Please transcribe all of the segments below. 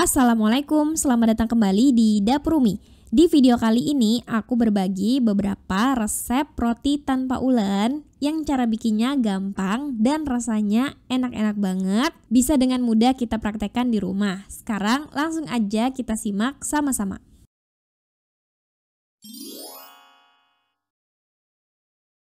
Assalamualaikum, selamat datang kembali di Dapur Umi. Di video kali ini aku berbagi beberapa resep roti tanpa ulen yang cara bikinnya gampang dan rasanya enak-enak banget. Bisa dengan mudah kita praktekkan di rumah. Sekarang langsung aja kita simak sama-sama.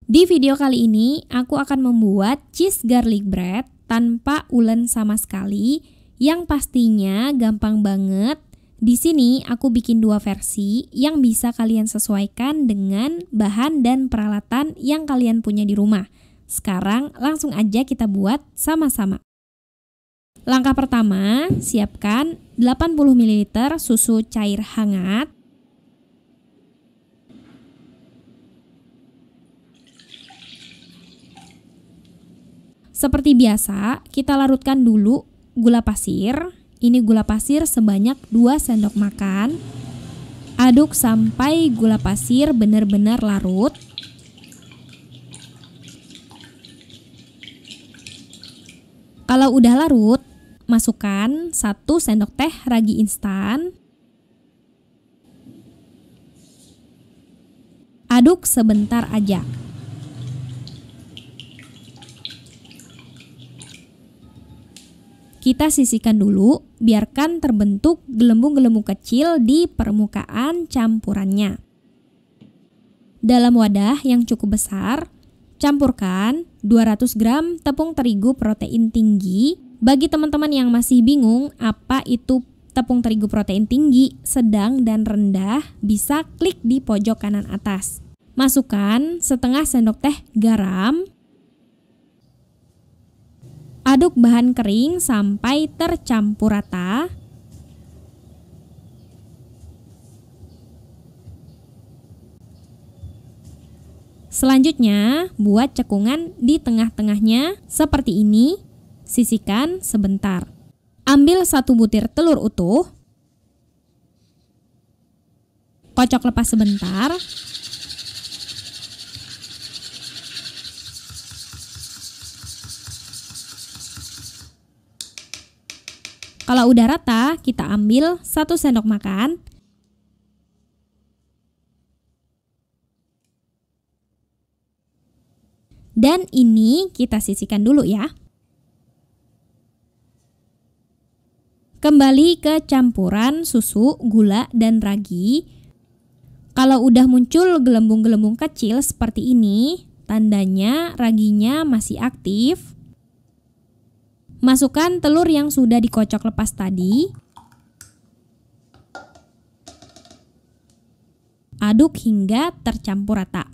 Di video kali ini aku akan membuat cheese garlic bread tanpa ulen sama sekali, yang pastinya gampang banget. Di sini aku bikin dua versi yang bisa kalian sesuaikan dengan bahan dan peralatan yang kalian punya di rumah. Sekarang langsung aja kita buat sama-sama. Langkah pertama, siapkan 80 ml susu cair hangat. Seperti biasa, kita larutkan dulu gula pasir. Ini gula pasir sebanyak 2 sendok makan. Aduk sampai gula pasir benar-benar larut. Kalau udah larut, masukkan 1 sendok teh ragi instan. Aduk sebentar aja. Kita sisihkan dulu, biarkan terbentuk gelembung-gelembung kecil di permukaan campurannya. Dalam wadah yang cukup besar, campurkan 200 gram tepung terigu protein tinggi. Bagi teman-teman yang masih bingung apa itu tepung terigu protein tinggi, sedang, dan rendah, bisa klik di pojok kanan atas. Masukkan setengah sendok teh garam. Aduk bahan kering sampai tercampur rata. Selanjutnya, buat cekungan di tengah-tengahnya seperti ini. Sisihkan sebentar. Ambil 1 butir telur utuh. Kocok lepas sebentar. Kalau udah rata, kita ambil 1 sendok makan. Dan ini kita sisihkan dulu ya. Kembali ke campuran susu, gula, dan ragi. Kalau udah muncul gelembung-gelembung kecil seperti ini, tandanya raginya masih aktif. Masukkan telur yang sudah dikocok lepas tadi. Aduk hingga tercampur rata.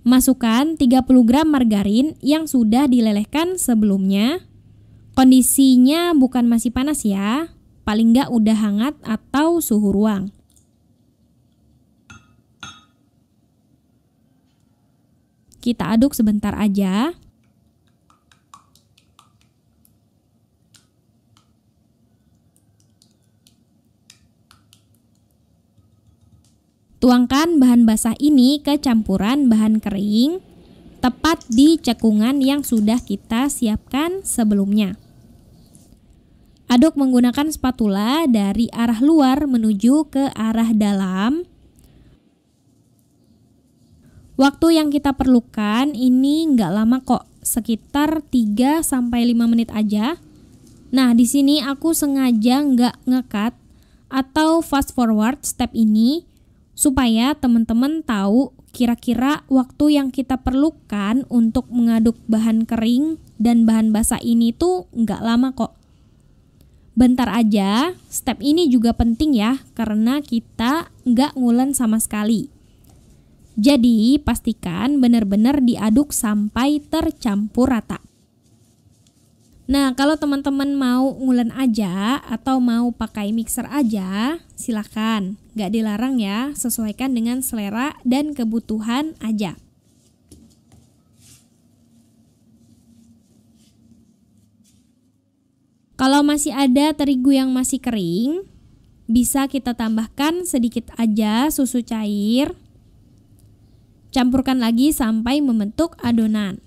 Masukkan 30 gram margarin yang sudah dilelehkan sebelumnya. Kondisinya bukan masih panas ya, paling nggak udah hangat atau suhu ruang. Kita aduk sebentar aja. Tuangkan bahan basah ini ke campuran bahan kering, tepat di cekungan yang sudah kita siapkan sebelumnya. Aduk menggunakan spatula dari arah luar menuju ke arah dalam. Waktu yang kita perlukan ini nggak lama kok, sekitar 3-5 menit aja. Nah, di sini aku sengaja nggak nge-cut atau fast forward step ini supaya teman-teman tahu kira-kira waktu yang kita perlukan untuk mengaduk bahan kering dan bahan basah ini tuh nggak lama kok. Bentar aja, step ini juga penting ya karena kita nggak ngulen sama sekali. Jadi, pastikan benar-benar diaduk sampai tercampur rata. Nah, kalau teman-teman mau ngulen aja atau mau pakai mixer aja, silakan. Gak dilarang ya, sesuaikan dengan selera dan kebutuhan aja. Kalau masih ada terigu yang masih kering, bisa kita tambahkan sedikit aja susu cair. Campurkan lagi sampai membentuk adonan.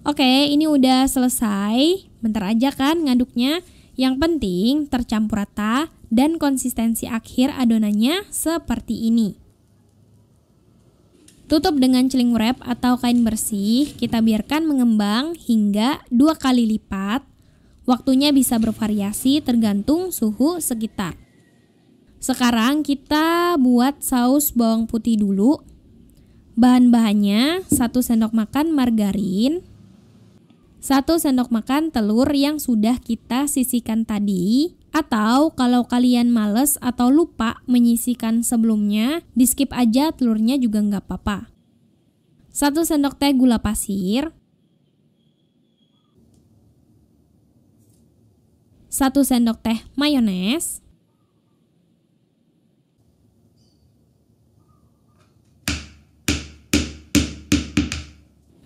Oke, ini udah selesai. Bentar aja kan ngaduknya. Yang penting tercampur rata dan konsistensi akhir adonannya seperti ini. Tutup dengan celing wrap atau kain bersih. Kita biarkan mengembang hingga 2 kali lipat. Waktunya bisa bervariasi tergantung suhu sekitar. Sekarang kita buat saus bawang putih dulu. Bahan-bahannya 1 sendok makan margarin, 1 sendok makan telur yang sudah kita sisihkan tadi, atau kalau kalian males atau lupa menyisihkan sebelumnya, di skip aja telurnya juga nggak apa-apa. 1 sendok teh gula pasir, 1 sendok teh mayones,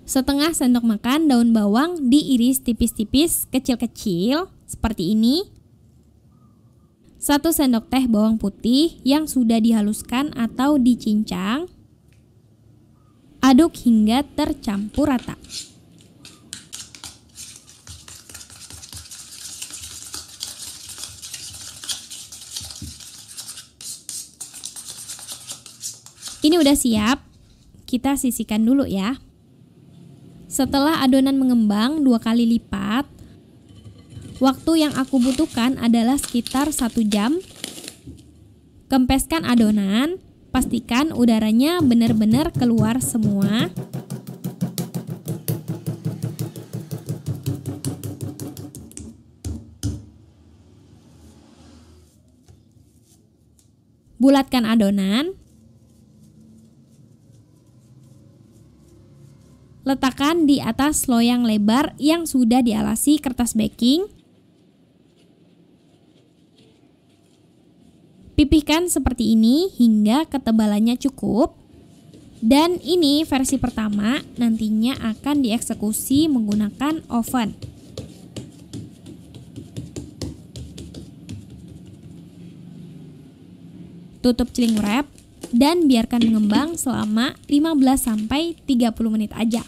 setengah sendok makan daun bawang diiris tipis-tipis kecil-kecil seperti ini. 1 sendok teh bawang putih yang sudah dihaluskan atau dicincang. Aduk hingga tercampur rata. Ini udah siap. Kita sisihkan dulu ya. Setelah adonan mengembang 2 kali lipat, waktu yang aku butuhkan adalah sekitar 1 jam. Kempeskan adonan, pastikan udaranya benar-benar keluar semua. Bulatkan adonan. Letakkan di atas loyang lebar yang sudah dialasi kertas baking. Pipihkan seperti ini hingga ketebalannya cukup. Dan ini versi pertama, nantinya akan dieksekusi menggunakan oven. Tutup celing wrap dan biarkan mengembang selama 15-30 menit aja.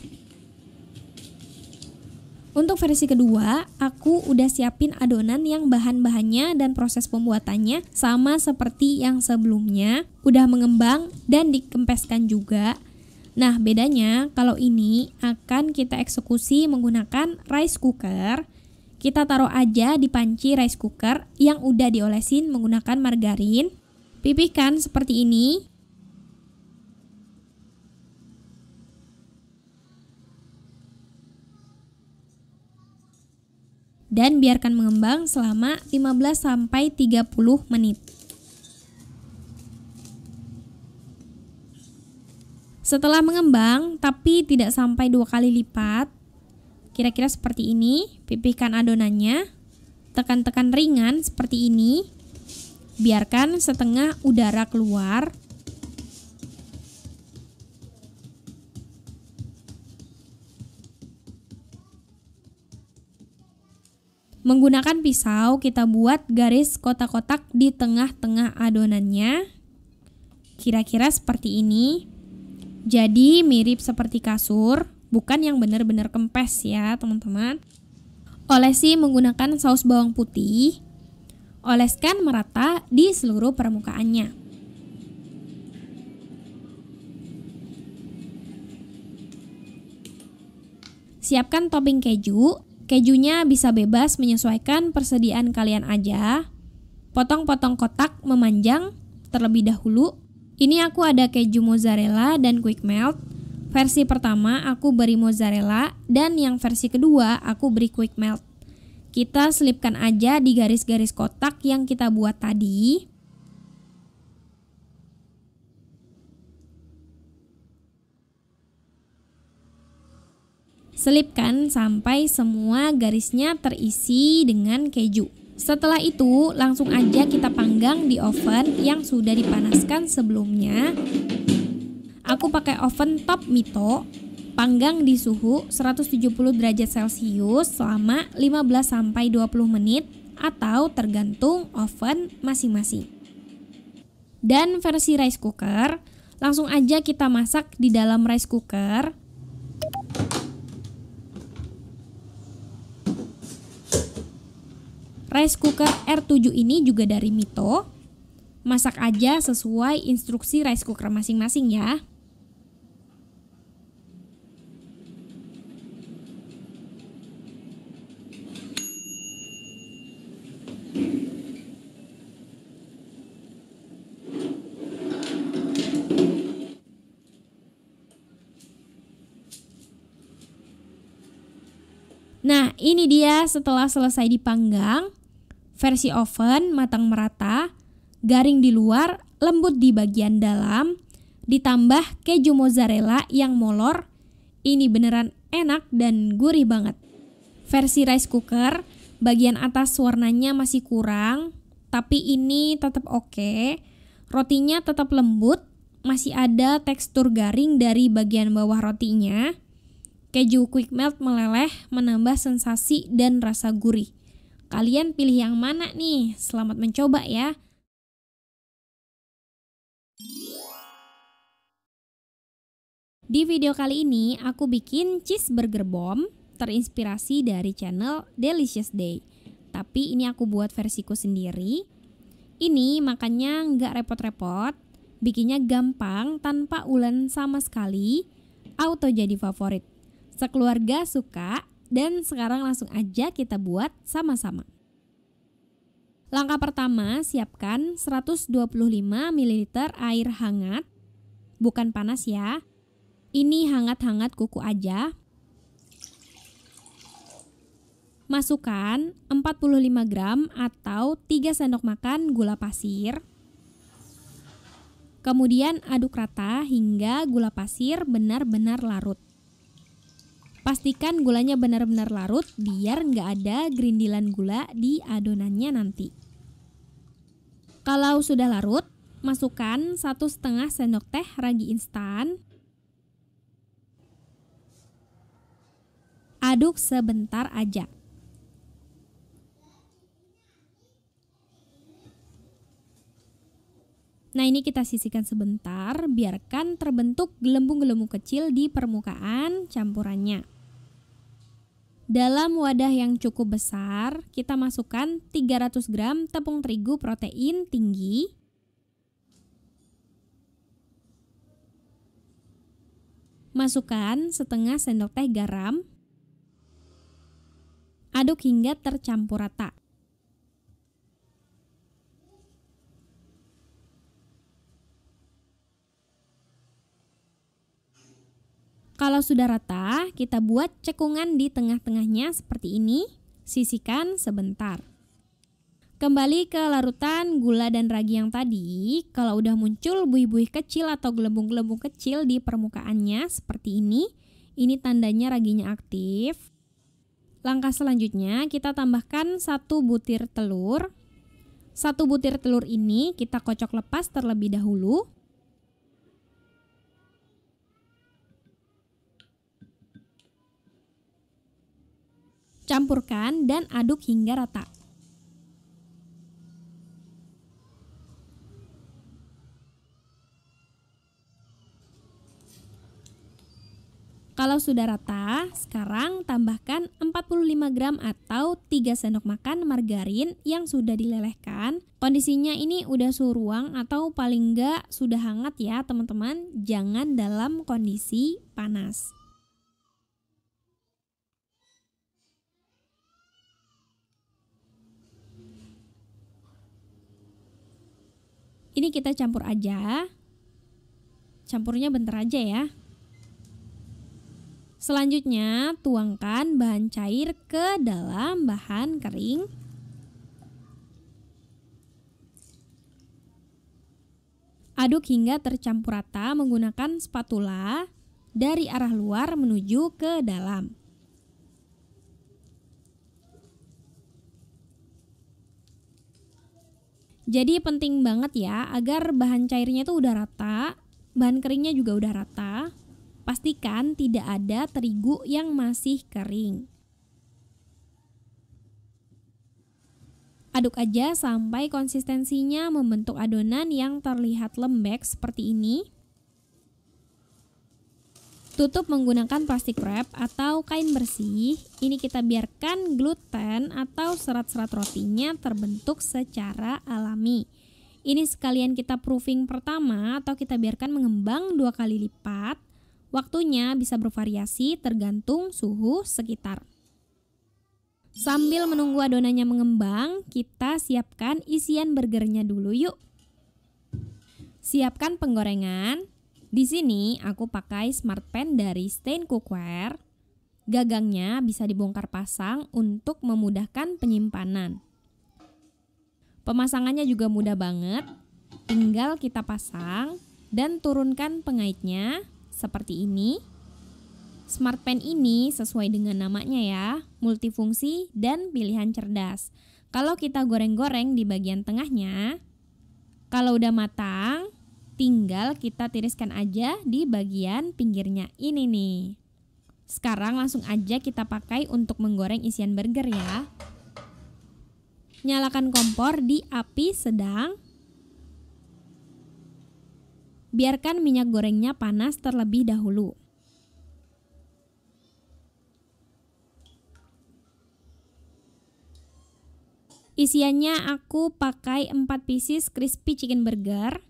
Untuk versi kedua, aku udah siapin adonan yang bahan-bahannya dan proses pembuatannya sama seperti yang sebelumnya, udah mengembang dan dikempeskan juga. Nah, bedanya kalau ini akan kita eksekusi menggunakan rice cooker. Kita taruh aja di panci rice cooker yang udah diolesin menggunakan margarin. Pipihkan seperti ini. Dan biarkan mengembang selama 15-30 menit. Setelah mengembang tapi tidak sampai 2 kali lipat, kira-kira seperti ini, pipihkan adonannya, tekan-tekan ringan seperti ini, biarkan setengah udara keluar. Menggunakan pisau kita buat garis kotak-kotak di tengah-tengah adonannya. Kira-kira seperti ini. Jadi mirip seperti kasur, bukan yang benar-benar kempes ya teman-teman. Olesi menggunakan saus bawang putih. Oleskan merata di seluruh permukaannya. Siapkan topping keju. Kejunya bisa bebas menyesuaikan persediaan kalian aja. Potong-potong kotak memanjang terlebih dahulu. Ini aku ada keju mozzarella dan quick melt. Versi pertama aku beri mozzarella dan yang versi kedua aku beri quick melt. Kita selipkan aja di garis-garis kotak yang kita buat tadi. Selipkan sampai semua garisnya terisi dengan keju. Setelah itu, langsung aja kita panggang di oven yang sudah dipanaskan sebelumnya. Aku pakai oven top Mito, panggang di suhu 170 derajat Celcius selama 15-20 menit atau tergantung oven masing-masing. Dan versi rice cooker, langsung aja kita masak di dalam rice cooker. Rice cooker R7 ini juga dari Mito. Masak aja sesuai instruksi rice cooker masing-masing ya. Nah, ini dia setelah selesai dipanggang. Versi oven matang merata, garing di luar, lembut di bagian dalam, ditambah keju mozzarella yang molor. Ini beneran enak dan gurih banget. Versi rice cooker, bagian atas warnanya masih kurang, tapi ini tetap oke. Rotinya tetap lembut, masih ada tekstur garing dari bagian bawah rotinya. Keju quick melt meleleh, menambah sensasi dan rasa gurih. Kalian pilih yang mana nih? Selamat mencoba ya. Di video kali ini aku bikin cheeseburger bomb terinspirasi dari channel Delicious Day. Tapi ini aku buat versiku sendiri. Ini makannya nggak repot-repot, bikinnya gampang tanpa ulen sama sekali, auto jadi favorit. Sekeluarga suka. Dan sekarang langsung aja kita buat sama-sama. Langkah pertama, siapkan 125 ml air hangat. Bukan panas ya. Ini hangat-hangat kuku aja. Masukkan 45 gram atau 3 sendok makan gula pasir. Kemudian aduk rata hingga gula pasir benar-benar larut. Pastikan gulanya benar-benar larut biar nggak ada gerindilan gula di adonannya nanti. Kalau sudah larut, masukkan 1,5 sendok teh ragi instan. Aduk sebentar aja. Nah, ini kita sisihkan sebentar, biarkan terbentuk gelembung-gelembung kecil di permukaan campurannya. Dalam wadah yang cukup besar, kita masukkan 300 gram tepung terigu protein tinggi. Masukkan setengah sendok teh garam. Aduk hingga tercampur rata. Kalau sudah rata, kita buat cekungan di tengah-tengahnya seperti ini. Sisihkan sebentar. Kembali ke larutan gula dan ragi yang tadi. Kalau udah muncul buih-buih kecil atau gelembung-gelembung kecil di permukaannya seperti ini tandanya raginya aktif. Langkah selanjutnya kita tambahkan 1 butir telur. 1 butir telur ini kita kocok lepas terlebih dahulu. Campurkan dan aduk hingga rata. Kalau sudah rata, sekarang tambahkan 45 gram atau 3 sendok makan margarin yang sudah dilelehkan. Kondisinya ini udah suhu ruang atau paling enggak sudah hangat ya teman-teman, jangan dalam kondisi panas. Ini kita campur aja. Campurnya bentar aja ya. Selanjutnya, tuangkan bahan cair ke dalam bahan kering. Aduk hingga tercampur rata menggunakan spatula dari arah luar menuju ke dalam. Jadi penting banget ya agar bahan cairnya itu udah rata, bahan keringnya juga udah rata. Pastikan tidak ada terigu yang masih kering. Aduk aja sampai konsistensinya membentuk adonan yang terlihat lembek seperti ini. Tutup menggunakan plastik wrap atau kain bersih. Ini kita biarkan gluten atau serat-serat rotinya terbentuk secara alami. Ini sekalian kita proofing pertama atau kita biarkan mengembang 2 kali lipat. Waktunya bisa bervariasi tergantung suhu sekitar. Sambil menunggu adonannya mengembang, kita siapkan isian burgernya dulu yuk. Siapkan penggorengan. Di sini aku pakai Smart Pan dari Stain Cookware. Gagangnya bisa dibongkar pasang untuk memudahkan penyimpanan. Pemasangannya juga mudah banget. Tinggal kita pasang dan turunkan pengaitnya seperti ini. Smart Pan ini sesuai dengan namanya ya, multifungsi dan pilihan cerdas. Kalau kita goreng-goreng di bagian tengahnya, kalau udah matang, tinggal kita tiriskan aja di bagian pinggirnya ini nih. Sekarang langsung aja kita pakai untuk menggoreng isian burger ya. Nyalakan kompor di api sedang. Biarkan minyak gorengnya panas terlebih dahulu. Isiannya aku pakai 4 pieces crispy chicken burger.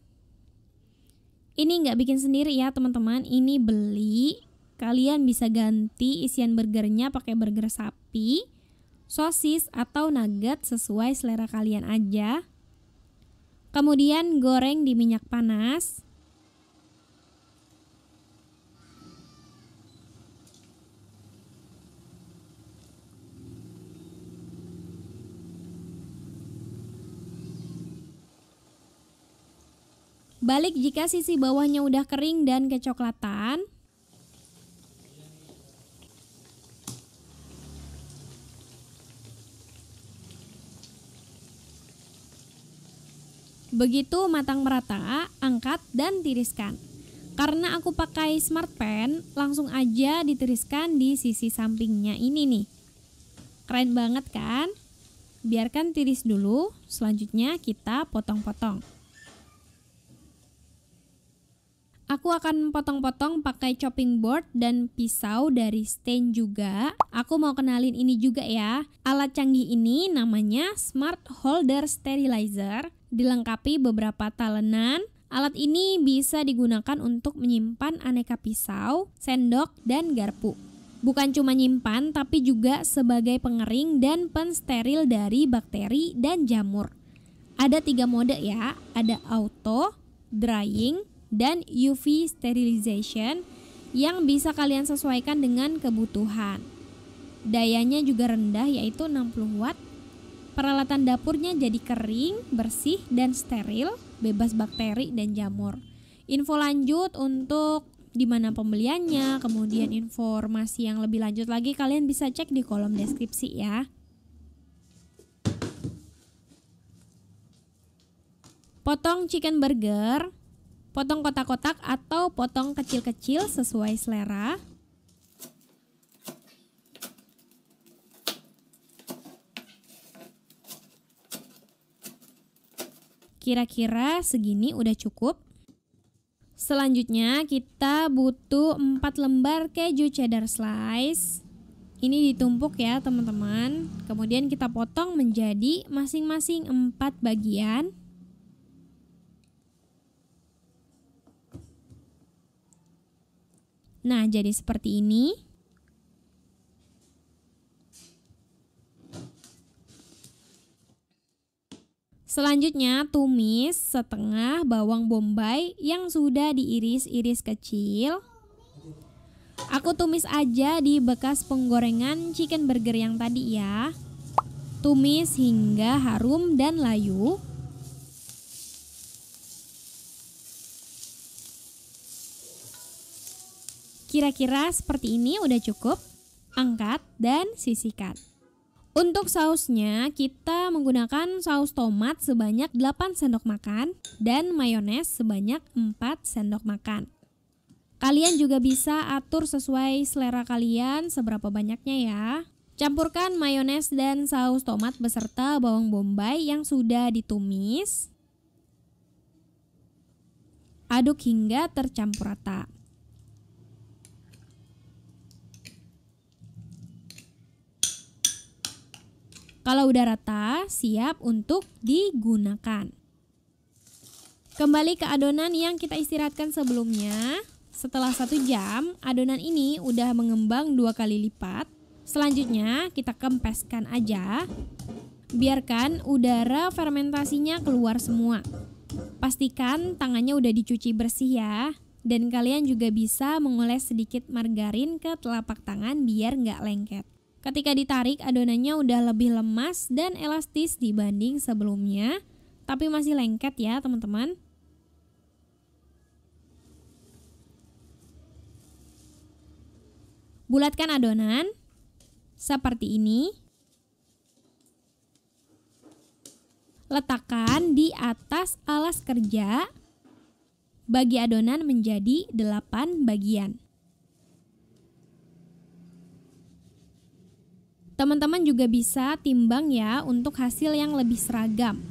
Ini nggak bikin sendiri ya teman-teman, ini beli. Kalian bisa ganti isian burgernya pakai burger sapi, sosis atau nugget sesuai selera kalian aja. Kemudian goreng di minyak panas. Balik jika sisi bawahnya udah kering dan kecoklatan. Begitu matang merata, angkat dan tiriskan. Karena aku pakai Smart Pan, langsung aja ditiriskan di sisi sampingnya ini nih. Keren banget kan? Biarkan tiris dulu, selanjutnya kita potong-potong. Aku akan potong-potong pakai chopping board dan pisau dari Stain juga. Aku mau kenalin ini juga ya. Alat canggih ini namanya Smart Holder Sterilizer. Dilengkapi beberapa talenan. Alat ini bisa digunakan untuk menyimpan aneka pisau, sendok, dan garpu. Bukan cuma nyimpan, tapi juga sebagai pengering dan pensteril dari bakteri dan jamur. Ada 3 mode ya, ada auto, drying, dan UV sterilization yang bisa kalian sesuaikan dengan kebutuhan. Dayanya juga rendah yaitu 60 watt. Peralatan dapurnya jadi kering, bersih, dan steril, bebas bakteri dan jamur. Info lanjut untuk di mana pembeliannya, kemudian informasi yang lebih lanjut lagi kalian bisa cek di kolom deskripsi ya. Potong chicken burger. Potong kotak-kotak atau potong kecil-kecil sesuai selera. Kira-kira segini udah cukup. Selanjutnya kita butuh 4 lembar keju cheddar slice. Ini ditumpuk ya teman-teman. Kemudian kita potong menjadi masing-masing 4 bagian. Nah, jadi seperti ini. Selanjutnya tumis setengah bawang bombay yang sudah diiris-iris kecil. Aku tumis aja di bekas penggorengan chicken burger yang tadi ya. Tumis hingga harum dan layu. Kira-kira seperti ini udah cukup. Angkat dan sisihkan. Untuk sausnya, kita menggunakan saus tomat sebanyak 8 sendok makan dan mayones sebanyak 4 sendok makan. Kalian juga bisa atur sesuai selera kalian seberapa banyaknya ya. Campurkan mayones dan saus tomat beserta bawang bombay yang sudah ditumis. Aduk hingga tercampur rata. Kalau udah rata, siap untuk digunakan. Kembali ke adonan yang kita istirahatkan sebelumnya. Setelah 1 jam, adonan ini udah mengembang 2 kali lipat. Selanjutnya, kita kempeskan aja. Biarkan udara fermentasinya keluar semua. Pastikan tangannya udah dicuci bersih ya. Dan kalian juga bisa mengoles sedikit margarin ke telapak tangan biar nggak lengket. Ketika ditarik, adonannya udah lebih lemas dan elastis dibanding sebelumnya, tapi masih lengket ya teman-teman. Bulatkan adonan seperti ini. Letakkan di atas alas kerja. Bagi adonan menjadi 8 bagian. Teman-teman juga bisa timbang ya untuk hasil yang lebih seragam.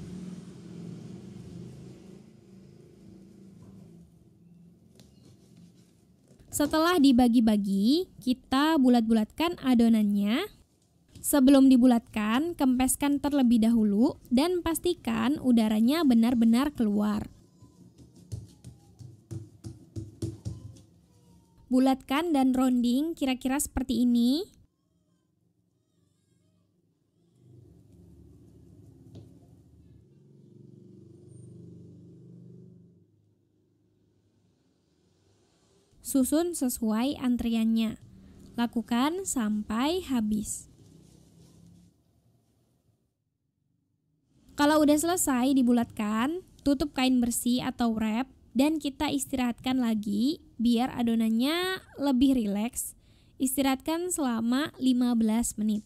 Setelah dibagi-bagi, kita bulat-bulatkan adonannya. Sebelum dibulatkan, kempeskan terlebih dahulu dan pastikan udaranya benar-benar keluar. Bulatkan dan rounding kira-kira seperti ini. Susun sesuai antriannya. Lakukan sampai habis. Kalau udah selesai dibulatkan, tutup kain bersih atau wrap dan kita istirahatkan lagi biar adonannya lebih rileks. Istirahatkan selama 15 menit.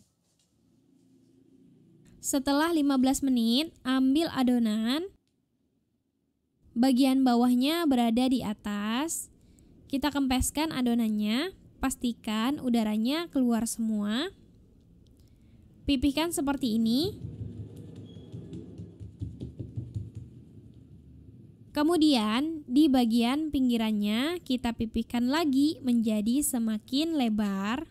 Setelah 15 menit, ambil adonan. Bagian bawahnya berada di atas. Kita kempeskan adonannya, pastikan udaranya keluar semua. Pipihkan seperti ini. Kemudian di bagian pinggirannya kita pipihkan lagi menjadi semakin lebar.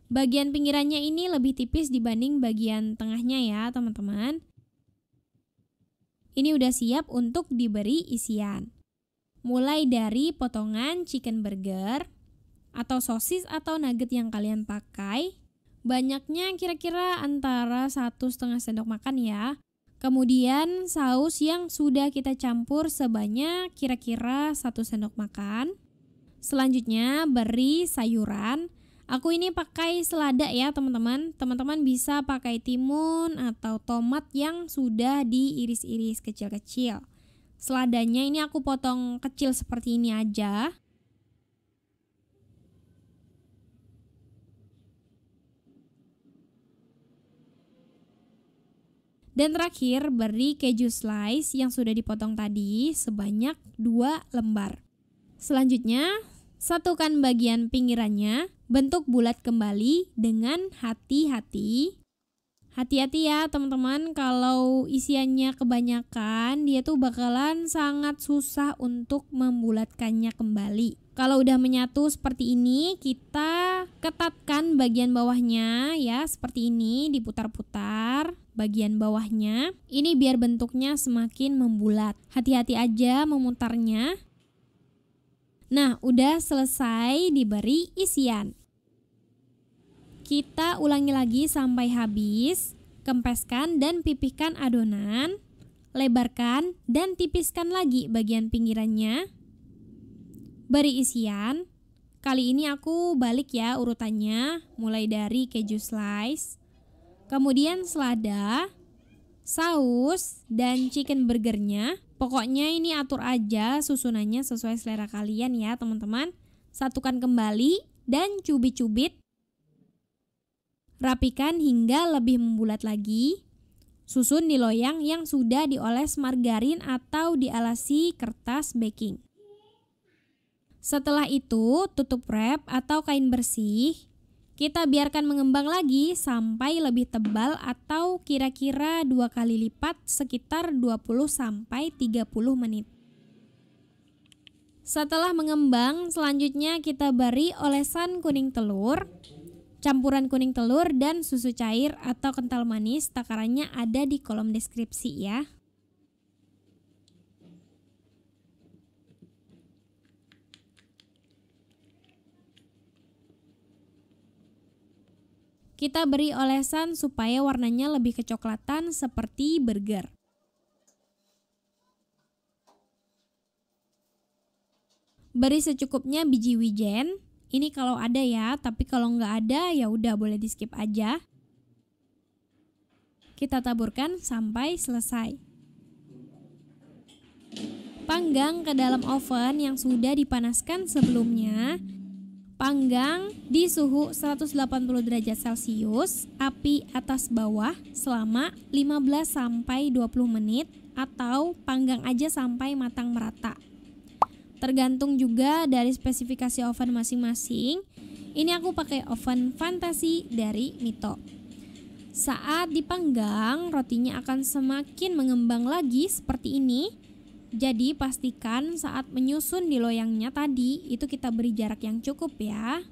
Bagian pinggirannya ini lebih tipis dibanding bagian tengahnya ya teman-teman. Ini udah siap untuk diberi isian. Mulai dari potongan chicken burger atau sosis atau nugget yang kalian pakai. Banyaknya kira-kira antara 1,5 sendok makan ya. Kemudian saus yang sudah kita campur sebanyak kira-kira 1 sendok makan. Selanjutnya beri sayuran. Aku ini pakai selada ya teman-teman. Teman-teman bisa pakai timun atau tomat yang sudah diiris-iris kecil-kecil. Seladanya ini aku potong kecil seperti ini aja. Dan terakhir beri keju slice yang sudah dipotong tadi sebanyak 2 lembar. Selanjutnya satukan bagian pinggirannya, bentuk bulat kembali dengan hati-hati. Hati-hati ya teman-teman, kalau isiannya kebanyakan dia tuh bakalan sangat susah untuk membulatkannya kembali. Kalau udah menyatu seperti ini, kita ketatkan bagian bawahnya ya, seperti ini, diputar-putar bagian bawahnya. Ini biar bentuknya semakin membulat. Hati-hati aja memutarnya. Nah, udah selesai diberi isian. Kita ulangi lagi sampai habis. Kempeskan dan pipihkan adonan, lebarkan dan tipiskan lagi bagian pinggirannya. Beri isian. Kali ini aku balik ya urutannya, mulai dari keju slice, kemudian selada, saus, dan chicken burgernya. Pokoknya ini atur aja susunannya sesuai selera kalian ya teman-teman. Satukan kembali dan cubit-cubit. Rapikan hingga lebih membulat lagi. Susun di loyang yang sudah dioles margarin atau dialasi kertas baking. Setelah itu, tutup wrap atau kain bersih. Kita biarkan mengembang lagi sampai lebih tebal atau kira-kira 2 kali lipat sekitar 20-30 menit. Setelah mengembang, selanjutnya kita beri olesan kuning telur. Campuran kuning telur dan susu cair atau kental manis, takarannya ada di kolom deskripsi ya. Kita beri olesan supaya warnanya lebih kecoklatan seperti burger. Beri secukupnya biji wijen. Ini kalau ada ya, tapi kalau nggak ada ya udah boleh di skip aja. Kita taburkan sampai selesai. Panggang ke dalam oven yang sudah dipanaskan sebelumnya. Panggang di suhu 180 derajat Celcius, api atas bawah selama 15-20 menit atau panggang aja sampai matang merata. Tergantung juga dari spesifikasi oven masing-masing. Ini aku pakai oven fantasi dari Mito. Saat dipanggang, rotinya akan semakin mengembang lagi seperti ini. Jadi pastikan saat menyusun di loyangnya tadi itu kita beri jarak yang cukup ya.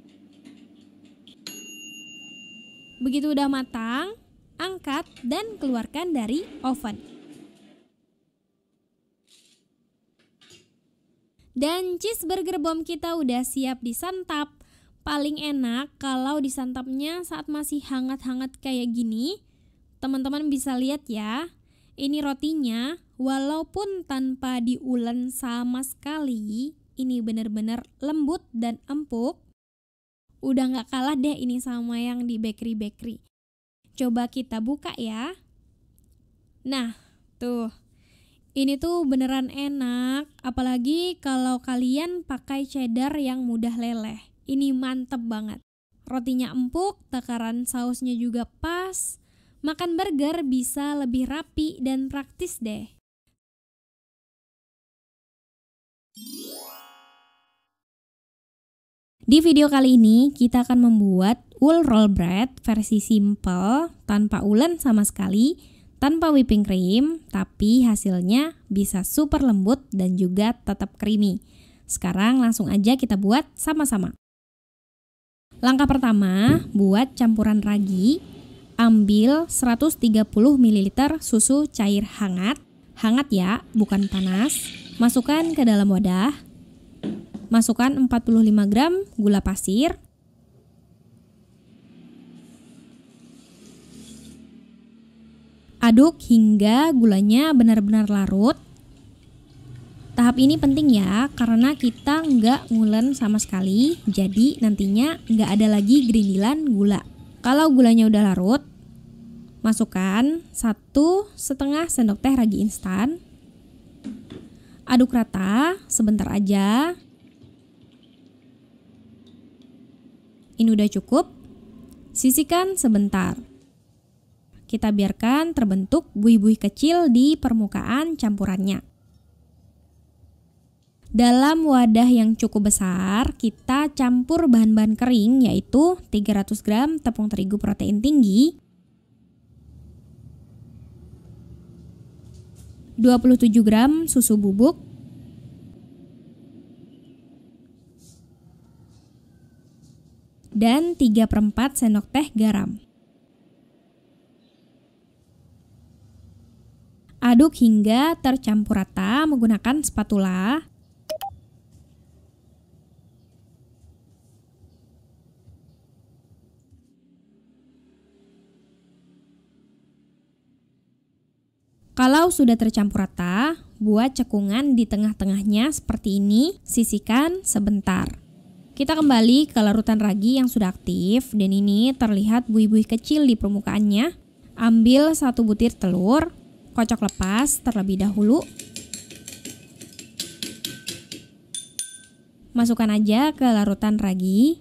Begitu udah matang, angkat dan keluarkan dari oven. Dan cheeseburger bomb kita udah siap disantap. Paling enak kalau disantapnya saat masih hangat-hangat kayak gini. Teman-teman bisa lihat ya. Ini rotinya walaupun tanpa diulen sama sekali, ini benar-benar lembut dan empuk. Udah gak kalah deh ini sama yang di bakery-bakery. Coba kita buka ya. Nah, tuh. Ini tuh beneran enak, apalagi kalau kalian pakai cheddar yang mudah leleh. Ini mantep banget. Rotinya empuk, takaran sausnya juga pas. Makan burger bisa lebih rapi dan praktis deh. Di video kali ini kita akan membuat wool roll bread versi simple, tanpa ulen sama sekali, tanpa whipping cream, tapi hasilnya bisa super lembut dan juga tetap creamy. Sekarang langsung aja kita buat sama-sama. Langkah pertama, buat campuran ragi. Ambil 130 ml susu cair hangat. Hangat ya, bukan panas. Masukkan ke dalam wadah. Masukkan 45 gram gula pasir. Aduk hingga gulanya benar-benar larut. Tahap ini penting ya, karena kita nggak ngulen sama sekali, jadi nantinya nggak ada lagi gerindilan gula. Kalau gulanya udah larut, masukkan 1,5 sendok teh ragi instan. Aduk rata sebentar aja. Ini udah cukup. Sisihkan sebentar. Kita biarkan terbentuk buih-buih kecil di permukaan campurannya. Dalam wadah yang cukup besar, kita campur bahan-bahan kering yaitu 300 gram tepung terigu protein tinggi, 27 gram susu bubuk, dan 3/4 sendok teh garam. Aduk hingga tercampur rata menggunakan spatula. sudah tercampur rata, buat cekungan di tengah-tengahnya seperti ini, sisihkan sebentar. Kita kembali ke larutan ragi yang sudah aktif dan ini terlihat buih-buih kecil di permukaannya. Ambil 1 butir telur, kocok lepas terlebih dahulu. Masukkan aja ke larutan ragi.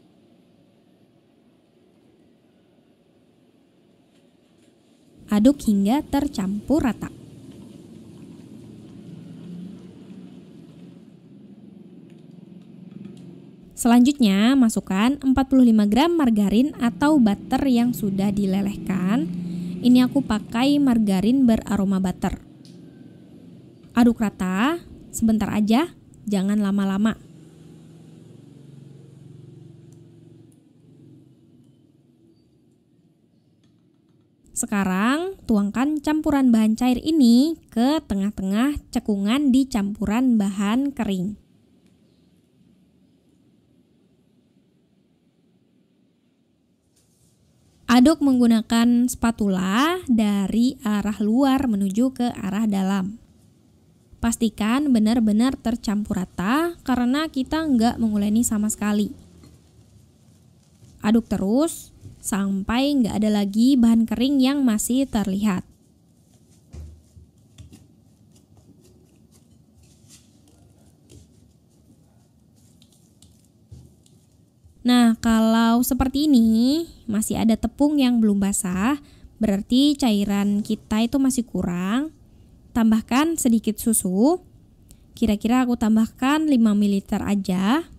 Aduk hingga tercampur rata. Selanjutnya, masukkan 45 gram margarin atau butter yang sudah dilelehkan. Ini aku pakai margarin beraroma butter. Aduk rata, sebentar aja, jangan lama-lama. Sekarang, tuangkan campuran bahan cair ini ke tengah-tengah cekungan di campuran bahan kering. Aduk menggunakan spatula dari arah luar menuju ke arah dalam. Pastikan benar-benar tercampur rata karena kita nggak menguleni sama sekali. Aduk terus sampai nggak ada lagi bahan kering yang masih terlihat. Nah, kalau seperti ini masih ada tepung yang belum basah, berarti cairan kita itu masih kurang. Tambahkan sedikit susu. Kira-kira aku tambahkan 5 ml aja.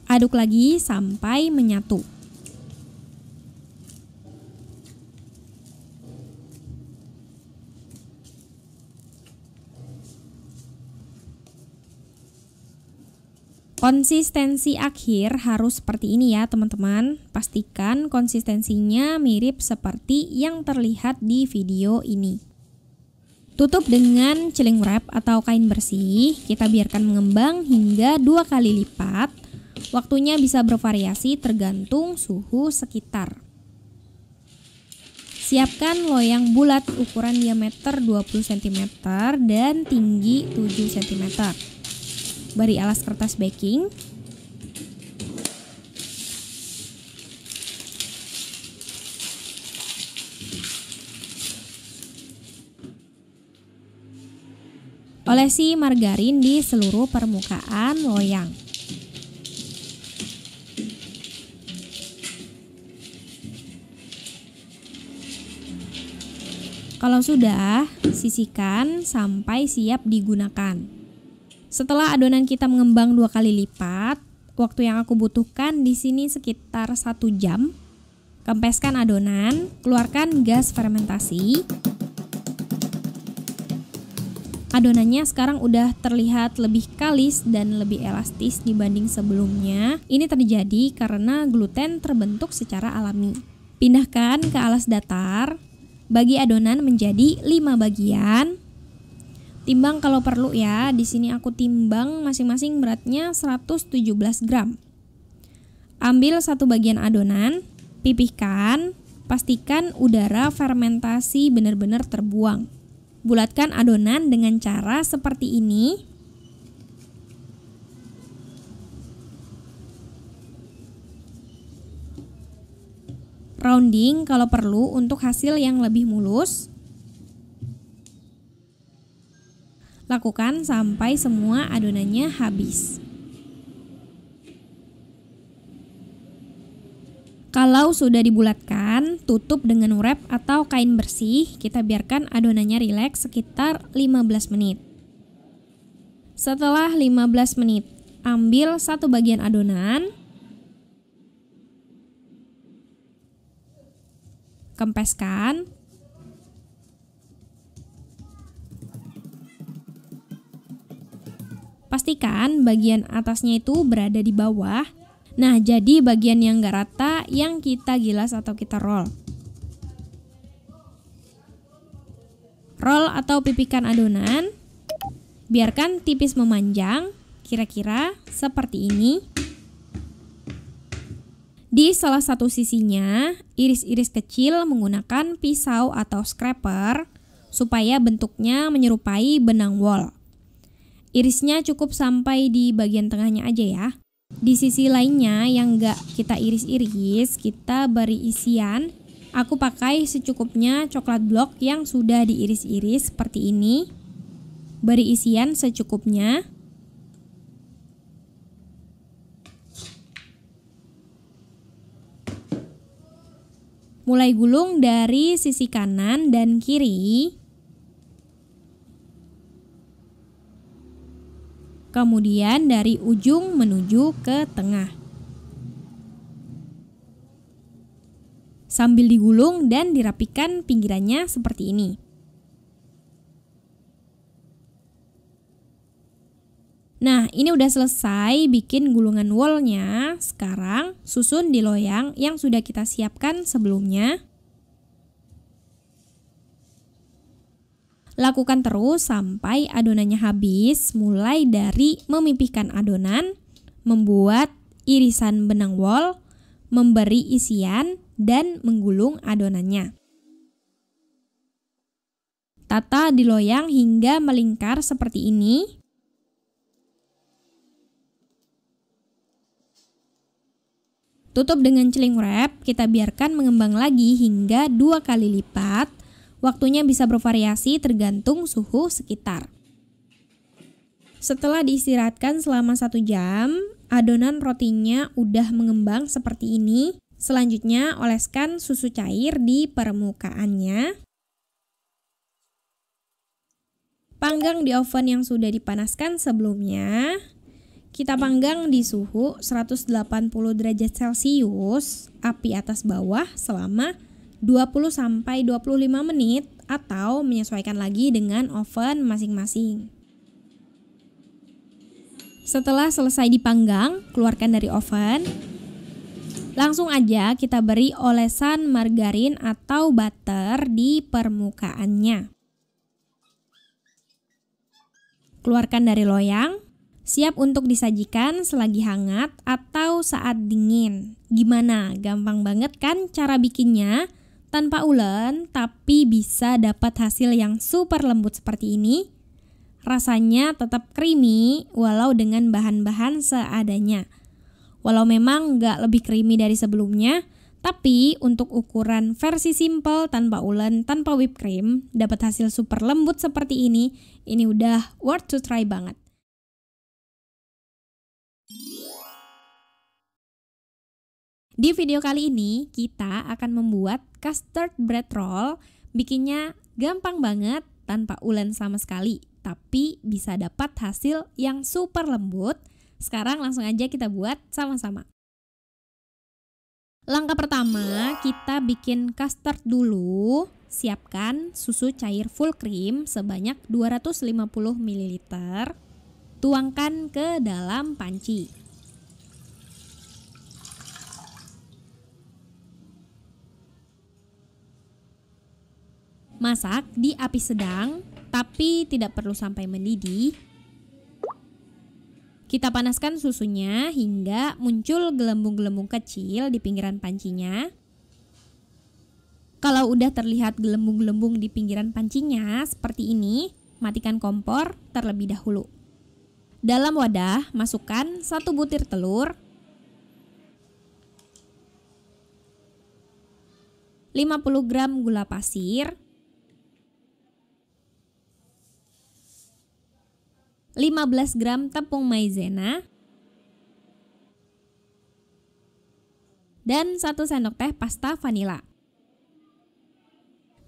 Aduk lagi sampai menyatu. Konsistensi akhir harus seperti ini ya teman-teman. Pastikan konsistensinya mirip seperti yang terlihat di video ini. Tutup dengan cling wrap atau kain bersih. Kita biarkan mengembang hingga 2 kali lipat. Waktunya bisa bervariasi tergantung suhu sekitar. Siapkan loyang bulat ukuran diameter 20 cm dan tinggi 7 cm. Beri alas kertas baking. Olesi margarin di seluruh permukaan loyang. Kalau sudah, sisihkan sampai siap digunakan. Setelah adonan kita mengembang 2 kali lipat, waktu yang aku butuhkan di sini sekitar 1 jam. Kempeskan adonan, keluarkan gas fermentasi. Adonannya sekarang udah terlihat lebih kalis dan lebih elastis dibanding sebelumnya. Ini terjadi karena gluten terbentuk secara alami. Pindahkan ke alas datar. Bagi adonan menjadi 5 bagian. Timbang kalau perlu ya. Di sini aku timbang masing-masing beratnya 117 gram. Ambil 1 bagian adonan, pipihkan, pastikan udara fermentasi benar-benar terbuang. Bulatkan adonan dengan cara seperti ini. Rounding kalau perlu untuk hasil yang lebih mulus. Lakukan sampai semua adonannya habis. Kalau sudah dibulatkan, tutup dengan wrap atau kain bersih. Kita biarkan adonannya rileks sekitar 15 menit. Setelah 15 menit, ambil 1 bagian adonan. Kempeskan. Pastikan bagian atasnya itu berada di bawah. Nah, jadi bagian yang gak rata yang kita gilas atau kita roll. Roll atau pipihkan adonan. Biarkan tipis memanjang, kira-kira seperti ini. Di salah satu sisinya, iris-iris kecil menggunakan pisau atau scraper supaya bentuknya menyerupai benang wol. Irisnya cukup sampai di bagian tengahnya aja ya. Di sisi lainnya yang enggak kita iris-iris, kita beri isian. Aku pakai secukupnya coklat blok yang sudah diiris-iris seperti ini. Beri isian secukupnya. Mulai gulung dari sisi kanan dan kiri. Kemudian dari ujung menuju ke tengah. Sambil digulung dan dirapikan pinggirannya seperti ini. Nah, ini udah selesai bikin gulungan wol-nya. Sekarang susun di loyang yang sudah kita siapkan sebelumnya. Lakukan terus sampai adonannya habis, mulai dari memipihkan adonan, membuat irisan benang wol, memberi isian, dan menggulung adonannya. Tata di loyang hingga melingkar seperti ini. Tutup dengan cling wrap, kita biarkan mengembang lagi hingga 2 kali lipat. Waktunya bisa bervariasi tergantung suhu sekitar. Setelah diistirahatkan selama 1 jam, adonan rotinya udah mengembang seperti ini. Selanjutnya oleskan susu cair di permukaannya. Panggang di oven yang sudah dipanaskan sebelumnya. Kita panggang di suhu 180 derajat Celcius, api atas bawah selama 20-25 menit atau menyesuaikan lagi dengan oven masing-masing. Setelah selesai dipanggang, keluarkan dari oven. Langsung aja kita beri olesan margarin atau butter di permukaannya. Keluarkan dari loyang. Siap untuk disajikan selagi hangat atau saat dingin. Gimana? Gampang banget kan cara bikinnya? Tanpa ulen, tapi bisa dapat hasil yang super lembut seperti ini. Rasanya tetap creamy walau dengan bahan-bahan seadanya. Walau memang nggak lebih creamy dari sebelumnya, tapi untuk ukuran versi simple tanpa ulen, tanpa whipped cream, dapat hasil super lembut seperti ini udah worth to try banget. Di video kali ini kita akan membuat custard bread roll. Bikinnya gampang banget tanpa ulen sama sekali, tapi bisa dapat hasil yang super lembut. Sekarang langsung aja kita buat sama-sama. Langkah pertama, kita bikin custard dulu. Siapkan susu cair full cream sebanyak 250 ml. Tuangkan ke dalam panci. Masak di api sedang, tapi tidak perlu sampai mendidih. Kita panaskan susunya hingga muncul gelembung-gelembung kecil di pinggiran pancinya. Kalau udah terlihat gelembung-gelembung di pinggiran pancinya seperti ini, matikan kompor terlebih dahulu. Dalam wadah, masukkan 1 butir telur, 50 gram gula pasir, 15 gram tepung maizena, dan 1 sendok teh pasta vanila.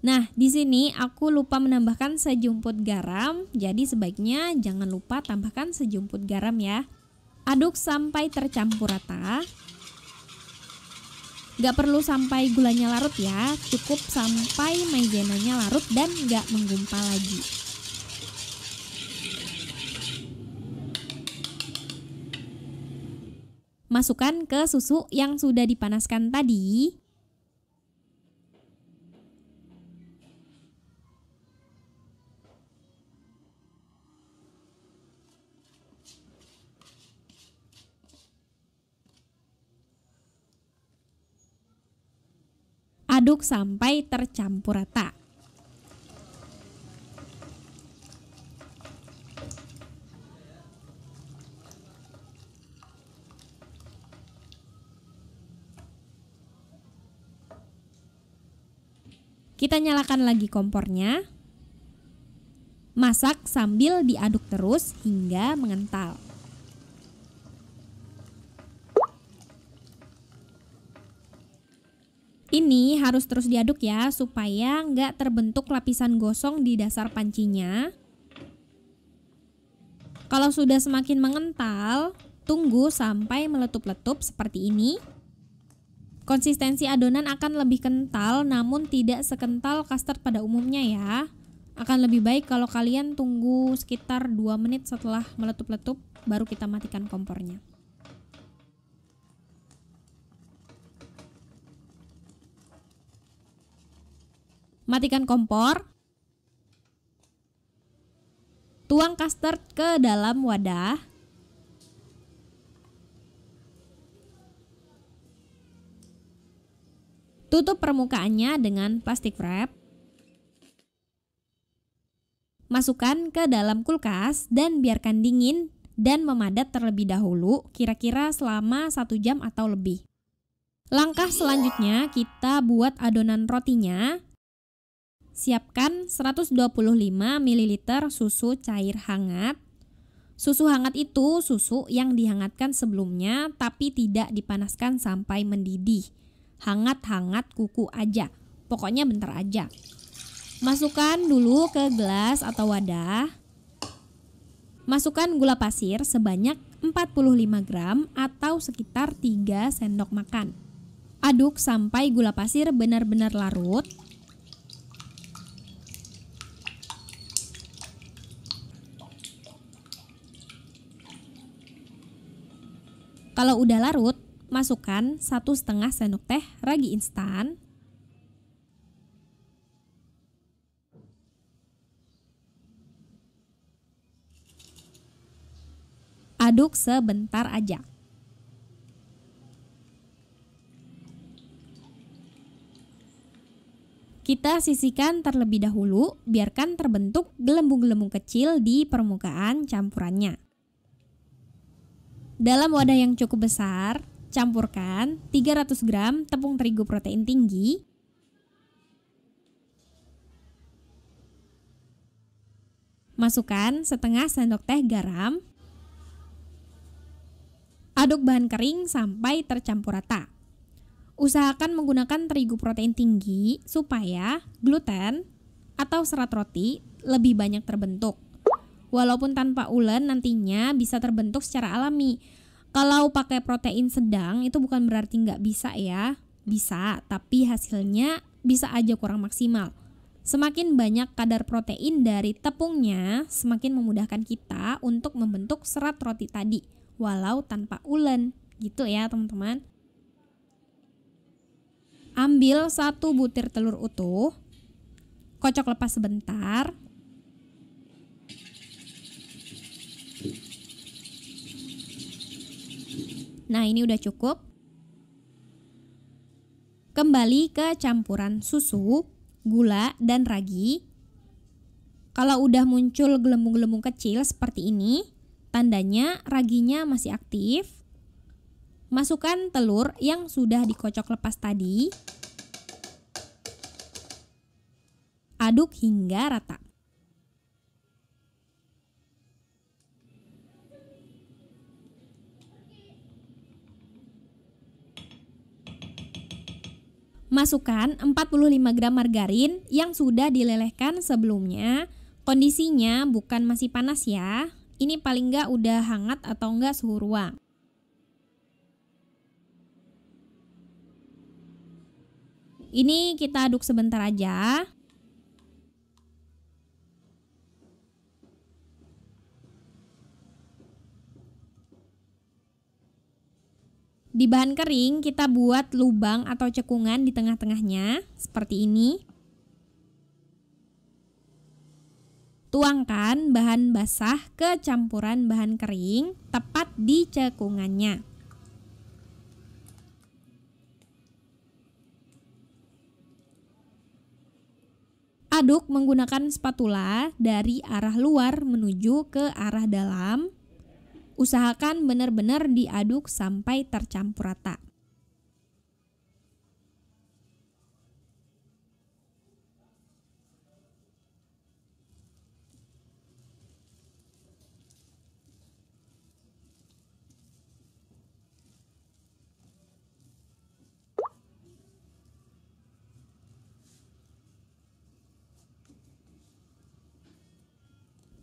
Nah, di sini aku lupa menambahkan sejumput garam, jadi sebaiknya jangan lupa tambahkan sejumput garam ya. Aduk sampai tercampur rata. Gak perlu sampai gulanya larut ya, cukup sampai maizenanya larut dan gak menggumpal lagi. Masukkan ke susu yang sudah dipanaskan tadi. Aduk sampai tercampur rata. Kita nyalakan lagi kompornya. Masak sambil diaduk terus hingga mengental. Ini harus terus diaduk ya, supaya nggak terbentuk lapisan gosong di dasar pancinya. Kalau sudah semakin mengental, tunggu sampai meletup-letup seperti ini. Konsistensi adonan akan lebih kental, namun tidak sekental custard pada umumnya ya. Akan lebih baik kalau kalian tunggu sekitar 2 menit setelah meletup-letup, baru kita matikan kompornya. Matikan kompor. Tuang custard ke dalam wadah. Tutup permukaannya dengan plastik wrap. Masukkan ke dalam kulkas dan biarkan dingin dan memadat terlebih dahulu, kira-kira selama 1 jam atau lebih. Langkah selanjutnya kita buat adonan rotinya. Siapkan 125 ml susu cair hangat. Susu hangat itu susu yang dihangatkan sebelumnya tapi tidak dipanaskan sampai mendidih. Hangat-hangat kuku aja, pokoknya bentar aja. Masukkan dulu ke gelas atau wadah. Masukkan gula pasir sebanyak 45 gram atau sekitar 3 sendok makan. Aduk sampai gula pasir benar-benar larut. Kalau udah larut, masukkan 1,5 sendok teh ragi instan. Aduk sebentar aja. Kita sisihkan terlebih dahulu, biarkan terbentuk gelembung-gelembung kecil di permukaan campurannya. Dalam wadah yang cukup besar, campurkan 300 gram tepung terigu protein tinggi, masukkan setengah sendok teh garam, aduk bahan kering sampai tercampur rata. Usahakan menggunakan terigu protein tinggi supaya gluten atau serat roti lebih banyak terbentuk. Walaupun tanpa ulen nantinya bisa terbentuk secara alami. Kalau pakai protein sedang itu bukan berarti nggak bisa ya. Bisa, tapi hasilnya bisa aja kurang maksimal. Semakin banyak kadar protein dari tepungnya, semakin memudahkan kita untuk membentuk serat roti tadi, walau tanpa ulen. Gitu ya teman-teman. Ambil 1 butir telur utuh, kocok lepas sebentar. Nah, ini udah cukup. Kembali ke campuran susu, gula, dan ragi. Kalau udah muncul gelembung-gelembung kecil seperti ini, tandanya raginya masih aktif. Masukkan telur yang sudah dikocok lepas tadi. Aduk hingga rata. Masukkan 45 gram margarin yang sudah dilelehkan sebelumnya. Kondisinya bukan masih panas ya. Ini paling nggak udah hangat atau nggak suhu ruang. Ini kita aduk sebentar aja. Di bahan kering kita buat lubang atau cekungan di tengah-tengahnya seperti ini. Tuangkan bahan basah ke campuran bahan kering tepat di cekungannya. Aduk menggunakan spatula dari arah luar menuju ke arah dalam. Usahakan benar-benar diaduk sampai tercampur rata.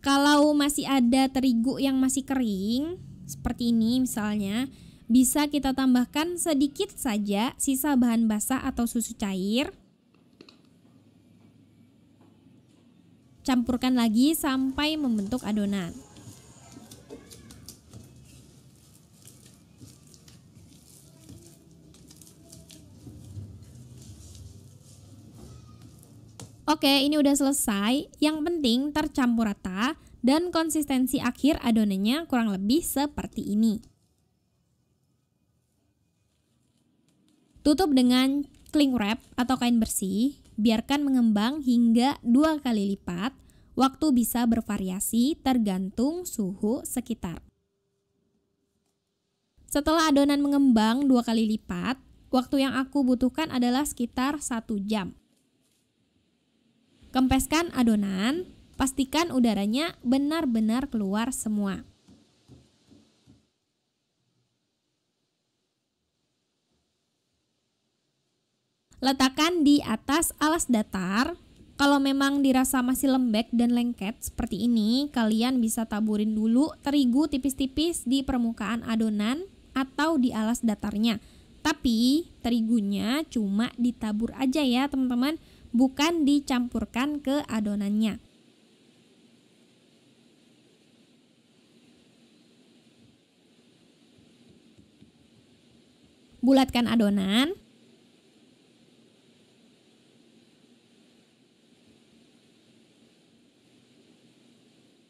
Kalau masih ada terigu yang masih kering, seperti ini misalnya, bisa kita tambahkan sedikit saja sisa bahan basah atau susu cair. Campurkan lagi sampai membentuk adonan. Oke, ini udah selesai. Yang penting tercampur rata dan konsistensi akhir adonannya kurang lebih seperti ini. Tutup dengan cling wrap atau kain bersih, biarkan mengembang hingga 2 kali lipat. Waktu bisa bervariasi tergantung suhu sekitar. Setelah adonan mengembang 2 kali lipat, waktu yang aku butuhkan adalah sekitar 1 jam. Kempeskan adonan, pastikan udaranya benar-benar keluar semua. Letakkan di atas alas datar. Kalau memang dirasa masih lembek dan lengket seperti ini, kalian bisa taburin dulu terigu tipis-tipis di permukaan adonan atau di alas datarnya. Tapi terigunya cuma ditabur aja ya teman-teman, bukan dicampurkan ke adonannya. Bulatkan adonan.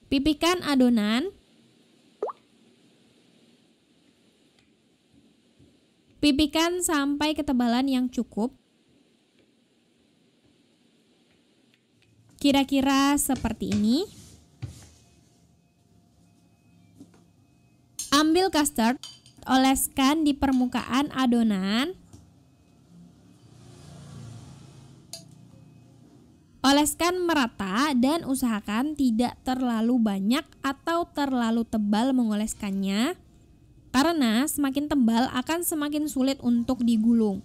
Pipihkan adonan. Pipihkan sampai ketebalan yang cukup. Kira-kira seperti ini. Ambil custard, oleskan di permukaan adonan. Oleskan merata dan usahakan tidak terlalu banyak atau terlalu tebal mengoleskannya, karena semakin tebal akan semakin sulit untuk digulung.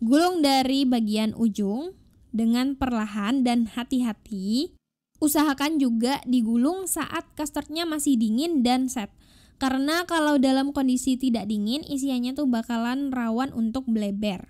Gulung dari bagian ujung dengan perlahan dan hati-hati. Usahakan juga digulung saat custardnya masih dingin dan set. Karena kalau dalam kondisi tidak dingin, isiannya tuh bakalan rawan untuk bleber.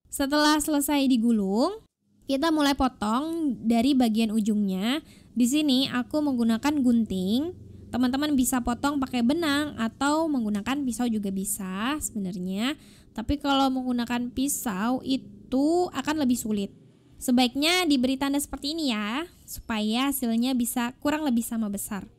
Setelah selesai digulung, kita mulai potong dari bagian ujungnya. Di sini aku menggunakan gunting. Teman-teman bisa potong pakai benang atau menggunakan pisau juga bisa sebenarnya. Tapi kalau menggunakan pisau itu akan lebih sulit. Sebaiknya diberi tanda seperti ini ya, supaya hasilnya bisa kurang lebih sama besar.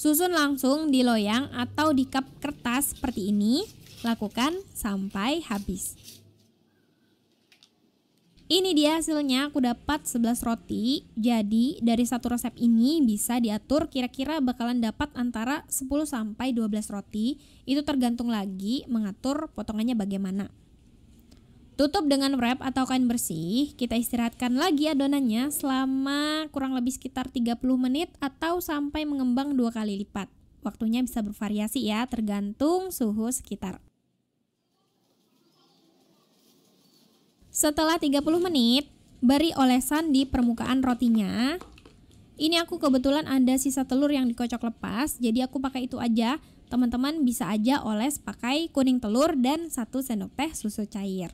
Susun langsung di loyang atau di cup kertas seperti ini. Lakukan sampai habis. Ini dia hasilnya, aku dapat 11 roti. Jadi dari satu resep ini bisa diatur kira-kira bakalan dapat antara 10 sampai 12 roti. Itu tergantung lagi mengatur potongannya bagaimana. Tutup dengan wrap atau kain bersih. Kita istirahatkan lagi adonannya selama kurang lebih sekitar 30 menit atau sampai mengembang 2 kali lipat. Waktunya bisa bervariasi ya, tergantung suhu sekitar. Setelah 30 menit, beri olesan di permukaan rotinya. Ini aku kebetulan ada sisa telur yang dikocok lepas, jadi aku pakai itu aja. Teman-teman bisa aja oles pakai kuning telur dan 1 sendok teh susu cair.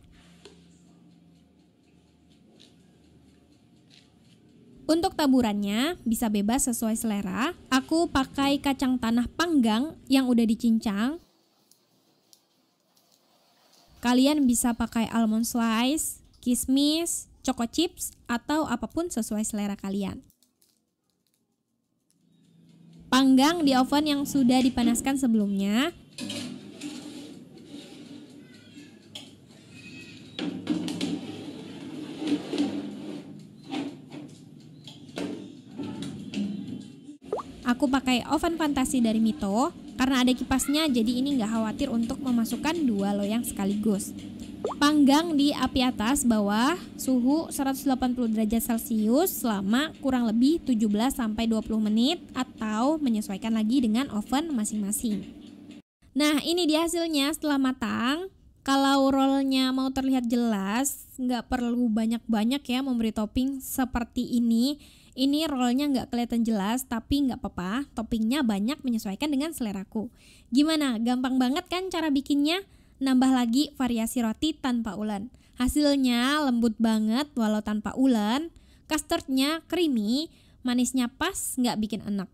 Untuk taburannya bisa bebas sesuai selera. Aku pakai kacang tanah panggang yang udah dicincang. Kalian bisa pakai almond slice, kismis, choco chips, atau apapun sesuai selera kalian. Panggang di oven yang sudah dipanaskan sebelumnya. Aku pakai oven fantasi dari Mito. Karena ada kipasnya, jadi ini nggak khawatir untuk memasukkan 2 loyang sekaligus. Panggang di api atas bawah suhu 180 derajat Celcius selama kurang lebih 17-20 menit atau menyesuaikan lagi dengan oven masing-masing. Nah, ini dia hasilnya setelah matang. Kalau rollnya mau terlihat jelas, nggak perlu banyak-banyak ya memberi topping seperti ini. Ini rollnya nggak kelihatan jelas, tapi nggak apa-apa, toppingnya banyak menyesuaikan dengan seleraku. Gimana? Gampang banget kan cara bikinnya? Nambah lagi variasi roti tanpa ulen. Hasilnya lembut banget walau tanpa ulen. Custardnya creamy, manisnya pas, nggak bikin enak.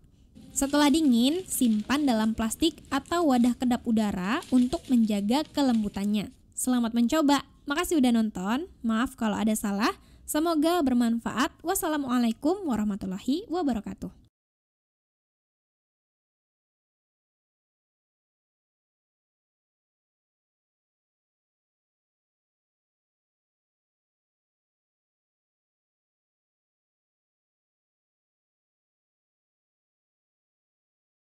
Setelah dingin, simpan dalam plastik atau wadah kedap udara untuk menjaga kelembutannya. Selamat mencoba. Makasih udah nonton. Maaf kalau ada salah. Semoga bermanfaat. Wassalamualaikum warahmatullahi wabarakatuh.